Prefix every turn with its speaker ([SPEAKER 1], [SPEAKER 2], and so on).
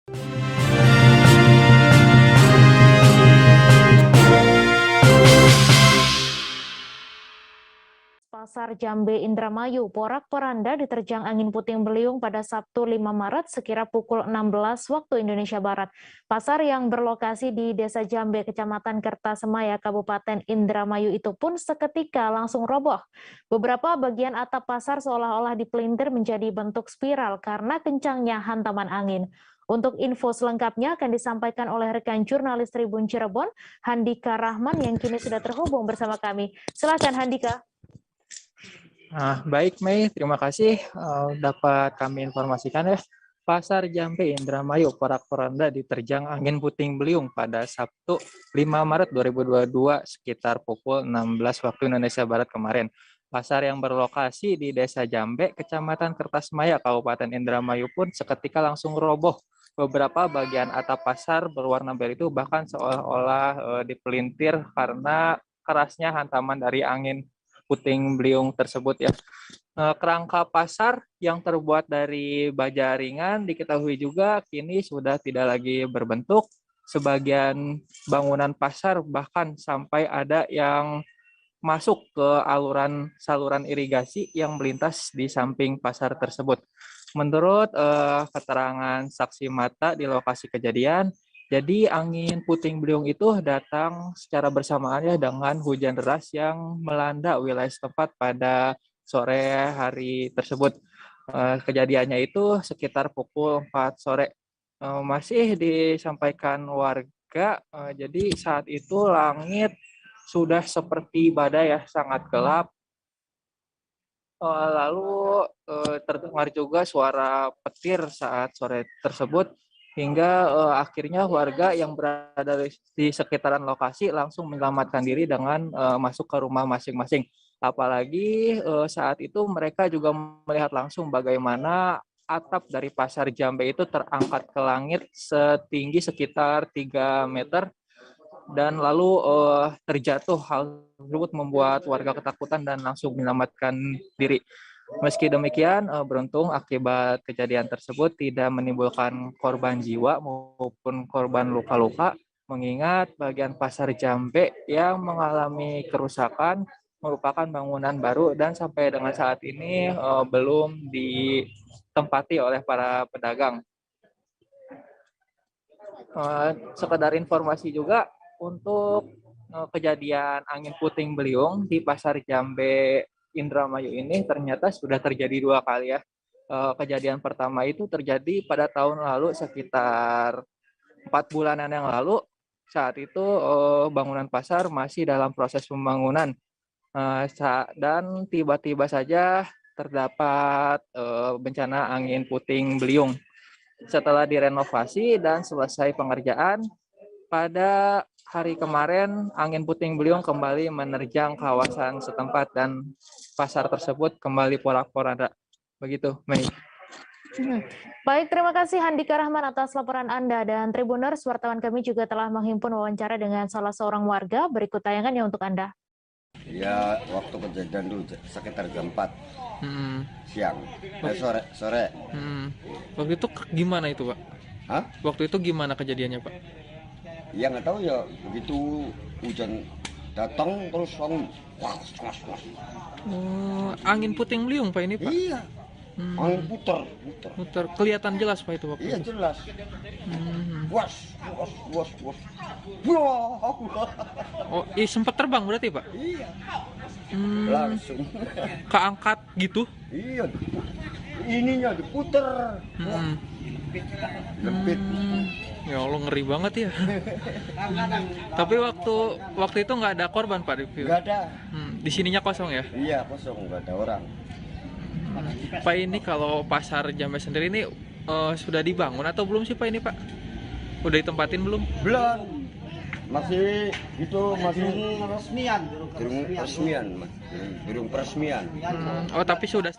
[SPEAKER 1] Pasar Jambe Indramayu porak-poranda diterjang angin puting beliung pada Sabtu 5 Maret sekira pukul 16 waktu Indonesia Barat. Pasar yang berlokasi di Desa Jambe, Kecamatan Kertasemaya, Kabupaten Indramayu itu pun seketika langsung roboh. Beberapa bagian atap pasar seolah-olah dipelintir menjadi bentuk spiral karena kencangnya hantaman angin. Untuk info selengkapnya akan disampaikan oleh rekan jurnalis Tribun Cirebon, Handika Rahman yang kini sudah terhubung bersama kami. Silakan Handika.
[SPEAKER 2] Baik Mei, terima kasih dapat kami informasikan ya. Pasar Jambe Indramayu porak-poranda diterjang angin puting beliung pada Sabtu 5 Maret 2022 sekitar pukul 16 waktu Indonesia Barat kemarin. Pasar yang berlokasi di Desa Jambe, Kecamatan Kertasemaya, Kabupaten Indramayu pun seketika langsung roboh. Beberapa bagian atap pasar berwarna biru itu bahkan seolah-olah dipelintir karena kerasnya hantaman dari angin puting beliung tersebut ya. Kerangka pasar yang terbuat dari baja ringan diketahui juga kini sudah tidak lagi berbentuk. Sebagian bangunan pasar bahkan sampai ada yang masuk ke saluran irigasi yang melintas di samping pasar tersebut. Menurut keterangan saksi mata di lokasi kejadian, jadi angin puting beliung itu datang secara bersamaan ya dengan hujan deras yang melanda wilayah setempat pada sore hari tersebut. Kejadiannya itu sekitar pukul 4 sore. Masih disampaikan warga, jadi saat itu langit sudah seperti badai ya, sangat gelap. Lalu terdengar juga suara petir saat sore tersebut hingga akhirnya warga yang berada di sekitaran lokasi langsung menyelamatkan diri dengan masuk ke rumah masing-masing. Apalagi saat itu mereka juga melihat langsung bagaimana atap dari pasar Jambe itu terangkat ke langit setinggi sekitar 3 meter dan lalu terjatuh. Hal tersebut membuat warga ketakutan dan langsung menyelamatkan diri. Meski demikian, beruntung akibat kejadian tersebut tidak menimbulkan korban jiwa maupun korban luka-luka, mengingat bagian pasar Jambe yang mengalami kerusakan merupakan bangunan baru dan sampai dengan saat ini belum ditempati oleh para pedagang. Sekedar informasi juga, untuk kejadian angin puting beliung di Pasar Jambe Indramayu ini ternyata sudah terjadi 2 kali ya. Kejadian pertama itu terjadi pada tahun lalu sekitar 4 bulanan yang lalu. Saat itu bangunan pasar masih dalam proses pembangunan dan tiba-tiba saja terdapat bencana angin puting beliung. Setelah direnovasi dan selesai pengerjaan, pada hari kemarin angin puting beliung kembali menerjang kawasan setempat dan pasar tersebut kembali porak-poranda. Begitu, Mei.
[SPEAKER 1] Baik, terima kasih Handika Rahman atas laporan Anda. Dan Tribuners, wartawan kami juga telah menghimpun wawancara dengan salah seorang warga. Berikut tayangannya untuk Anda.
[SPEAKER 3] Ya, waktu kejadian itu sekitar jam 4 siang, sore.
[SPEAKER 4] Waktu itu gimana itu, Pak?
[SPEAKER 3] Hah?
[SPEAKER 4] Waktu itu gimana kejadiannya, Pak?
[SPEAKER 3] Ya nggak tahu ya, begitu hujan datang terus langsung
[SPEAKER 4] Angin puting beliung, Pak, ini, Pak?
[SPEAKER 3] Iya, angin puter.
[SPEAKER 4] Kelihatan jelas, Pak, itu waktu
[SPEAKER 3] Iya
[SPEAKER 4] itu?
[SPEAKER 3] jelas. Was.
[SPEAKER 4] Oh, sempat terbang berarti, Pak?
[SPEAKER 3] Iya. Langsung.
[SPEAKER 4] Keangkat gitu?
[SPEAKER 3] Iya. Ininya diputer. Lebih.
[SPEAKER 4] Ya Allah, ngeri banget ya. Tapi waktu itu nggak ada korban, Pak?
[SPEAKER 3] Nggak ada.
[SPEAKER 4] Di sininya kosong ya?
[SPEAKER 3] Iya kosong, nggak ada orang.
[SPEAKER 4] Pak, ini kalau pasar Jambe sendiri ini sudah dibangun atau belum sih, Pak, ini, Pak? Udah ditempatin belum?
[SPEAKER 3] Belum. Masih
[SPEAKER 5] peresmian.
[SPEAKER 3] belum peresmian.
[SPEAKER 4] Oh, tapi sudah